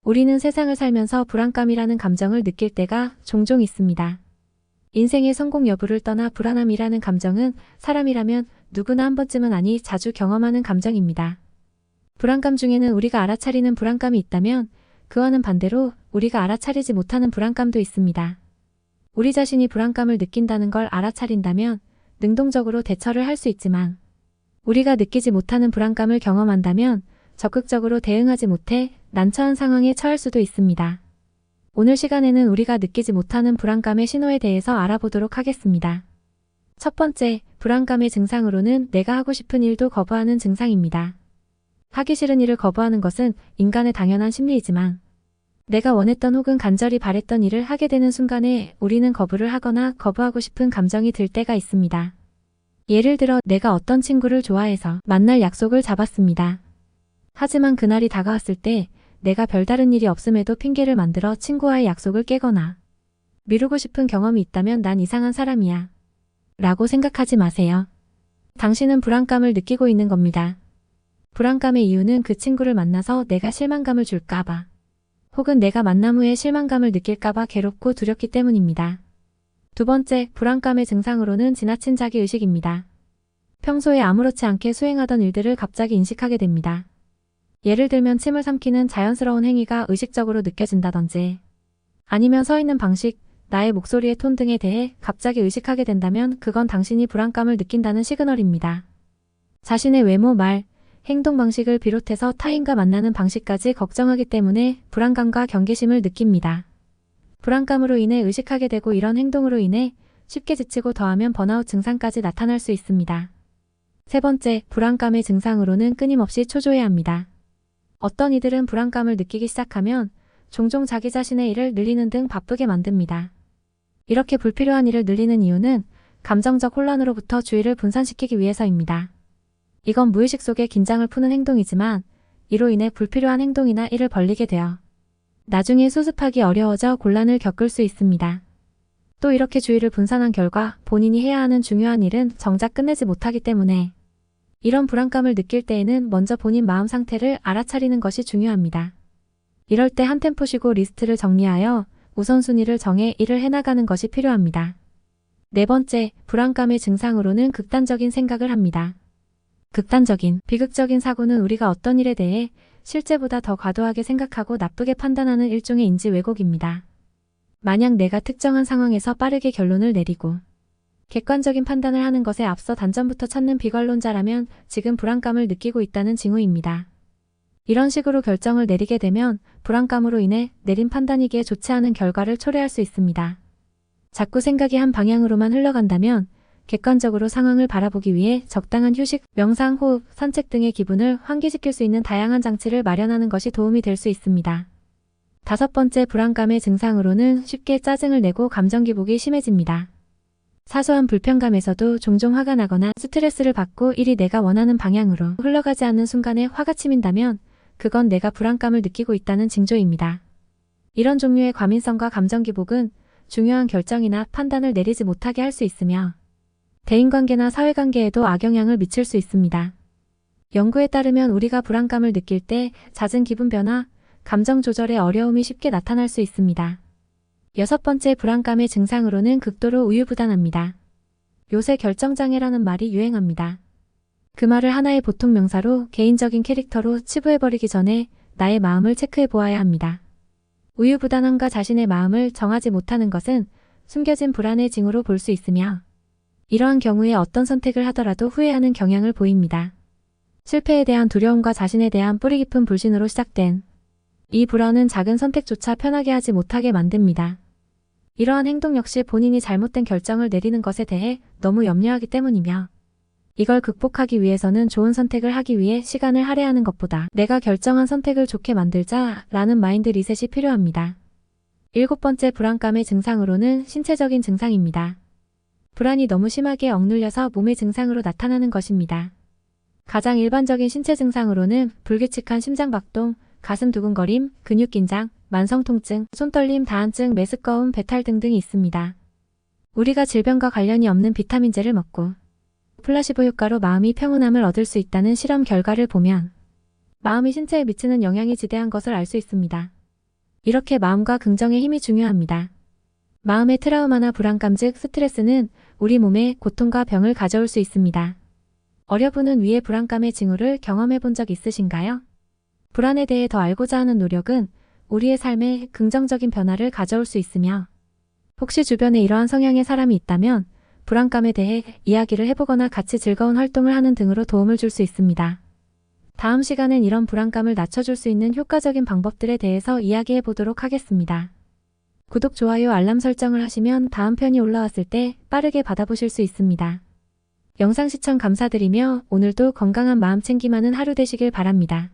우리는 세상을 살면서 불안감이라는 감정을 느낄 때가 종종 있습니다. 인생의 성공 여부를 떠나 불안함이라는 감정은 사람이라면 누구나 한 번쯤은 아니 자주 경험하는 감정입니다. 불안감 중에는 우리가 알아차리는 불안감이 있다면 그와는 반대로 우리가 알아차리지 못하는 불안감도 있습니다. 우리 자신이 불안감을 느낀다는 걸 알아차린다면 능동적으로 대처를 할 수 있지만 우리가 느끼지 못하는 불안감을 경험한다면 적극적으로 대응하지 못해 난처한 상황에 처할 수도 있습니다. 오늘 시간에는 우리가 느끼지 못하는 불안감의 신호에 대해서 알아보도록 하겠습니다. 첫 번째, 불안감의 증상으로는 내가 하고 싶은 일도 거부하는 증상입니다. 하기 싫은 일을 거부하는 것은 인간의 당연한 심리이지만 내가 원했던 혹은 간절히 바랬던 일을 하게 되는 순간에 우리는 거부를 하거나 거부하고 싶은 감정이 들 때가 있습니다. 예를 들어 내가 어떤 친구를 좋아해서 만날 약속을 잡았습니다. 하지만 그날이 다가왔을 때 내가 별다른 일이 없음에도 핑계를 만들어 친구와의 약속을 깨거나 미루고 싶은 경험이 있다면 난 이상한 사람이야 라고 생각하지 마세요. 당신은 불안감을 느끼고 있는 겁니다. 불안감의 이유는 그 친구를 만나서 내가 실망감을 줄까봐 혹은 내가 만남 후에 실망감을 느낄까봐 괴롭고 두렵기 때문입니다. 두 번째, 불안감의 증상으로는 지나친 자기의식입니다. 평소에 아무렇지 않게 수행하던 일들을 갑자기 인식하게 됩니다. 예를 들면 침을 삼키는 자연스러운 행위가 의식적으로 느껴진다든지 아니면 서 있는 방식, 나의 목소리의 톤 등에 대해 갑자기 의식하게 된다면 그건 당신이 불안감을 느낀다는 시그널입니다. 자신의 외모, 말, 행동 방식을 비롯해서 타인과 만나는 방식까지 걱정하기 때문에 불안감과 경계심을 느낍니다. 불안감으로 인해 의식하게 되고 이런 행동으로 인해 쉽게 지치고 더하면 번아웃 증상까지 나타날 수 있습니다. 세 번째, 불안감의 증상으로는 끊임없이 초조해합니다. 어떤 이들은 불안감을 느끼기 시작하면 종종 자기 자신의 일을 늘리는 등 바쁘게 만듭니다. 이렇게 불필요한 일을 늘리는 이유는 감정적 혼란으로부터 주의를 분산시키기 위해서입니다. 이건 무의식 속에 긴장을 푸는 행동이지만 이로 인해 불필요한 행동이나 일을 벌리게 되어 나중에 수습하기 어려워져 곤란을 겪을 수 있습니다. 또 이렇게 주의를 분산한 결과 본인이 해야 하는 중요한 일은 정작 끝내지 못하기 때문에 이런 불안감을 느낄 때에는 먼저 본인 마음 상태를 알아차리는 것이 중요합니다. 이럴 때 한 템포 쉬고 리스트를 정리하여 우선순위를 정해 일을 해나가는 것이 필요합니다. 네 번째, 불안감의 증상으로는 극단적인 생각을 합니다. 극단적인, 비극적인 사고는 우리가 어떤 일에 대해 실제보다 더 과도하게 생각하고 나쁘게 판단하는 일종의 인지 왜곡입니다. 만약 내가 특정한 상황에서 빠르게 결론을 내리고 객관적인 판단을 하는 것에 앞서 단전부터 찾는 비관론자라면 지금 불안감을 느끼고 있다는 징후입니다. 이런 식으로 결정을 내리게 되면 불안감으로 인해 내린 판단이기에 좋지 않은 결과를 초래할 수 있습니다. 자꾸 생각이 한 방향으로만 흘러간다면 객관적으로 상황을 바라보기 위해 적당한 휴식, 명상, 호흡, 산책 등의 기분을 환기시킬 수 있는 다양한 장치를 마련하는 것이 도움이 될 수 있습니다. 다섯 번째, 불안감의 증상으로는 쉽게 짜증을 내고 감정 기복이 심해집니다. 사소한 불편감에서도 종종 화가 나거나 스트레스를 받고 일이 내가 원하는 방향으로 흘러가지 않는 순간에 화가 치민다면 그건 내가 불안감을 느끼고 있다는 징조입니다. 이런 종류의 과민성과 감정 기복은 중요한 결정이나 판단을 내리지 못하게 할 수 있으며 대인관계나 사회관계에도 악영향을 미칠 수 있습니다. 연구에 따르면 우리가 불안감을 느낄 때 잦은 기분 변화, 감정 조절의 어려움이 쉽게 나타날 수 있습니다. 여섯 번째, 불안감의 증상으로는 극도로 우유부단합니다. 요새 결정장애라는 말이 유행합니다. 그 말을 하나의 보통 명사로 개인적인 캐릭터로 치부해버리기 전에 나의 마음을 체크해 보아야 합니다. 우유부단함과 자신의 마음을 정하지 못하는 것은 숨겨진 불안의 징후로 볼 수 있으며 이러한 경우에 어떤 선택을 하더라도 후회하는 경향을 보입니다. 실패에 대한 두려움과 자신에 대한 뿌리 깊은 불신으로 시작된 이 불안은 작은 선택조차 편하게 하지 못하게 만듭니다. 이러한 행동 역시 본인이 잘못된 결정을 내리는 것에 대해 너무 염려하기 때문이며 이걸 극복하기 위해서는 좋은 선택을 하기 위해 시간을 할애하는 것보다 내가 결정한 선택을 좋게 만들자라는 마인드 리셋이 필요합니다. 일곱 번째, 불안감의 증상으로는 신체적인 증상입니다. 불안이 너무 심하게 억눌려서 몸의 증상으로 나타나는 것입니다. 가장 일반적인 신체 증상으로는 불규칙한 심장박동, 가슴 두근거림, 근육 긴장, 만성 통증, 손떨림, 다한증, 메스꺼움, 배탈 등등이 있습니다. 우리가 질병과 관련이 없는 비타민제를 먹고 플라시보 효과로 마음이 평온함을 얻을 수 있다는 실험 결과를 보면 마음이 신체에 미치는 영향이 지대한 것을 알 수 있습니다. 이렇게 마음과 긍정의 힘이 중요합니다. 마음의 트라우마나 불안감 즉 스트레스는 우리 몸에 고통과 병을 가져올 수 있습니다. 어려분은 위의 불안감의 징후를 경험해 본 적 있으신가요? 불안에 대해 더 알고자 하는 노력은 우리의 삶에 긍정적인 변화를 가져올 수 있으며 혹시 주변에 이러한 성향의 사람이 있다면 불안감에 대해 이야기를 해보거나 같이 즐거운 활동을 하는 등으로 도움을 줄 수 있습니다. 다음 시간엔 이런 불안감을 낮춰줄 수 있는 효과적인 방법들에 대해서 이야기해 보도록 하겠습니다. 구독, 좋아요, 알람 설정을 하시면 다음 편이 올라왔을 때 빠르게 받아보실 수 있습니다. 영상 시청 감사드리며 오늘도 건강한 마음 챙김하는 하루 되시길 바랍니다.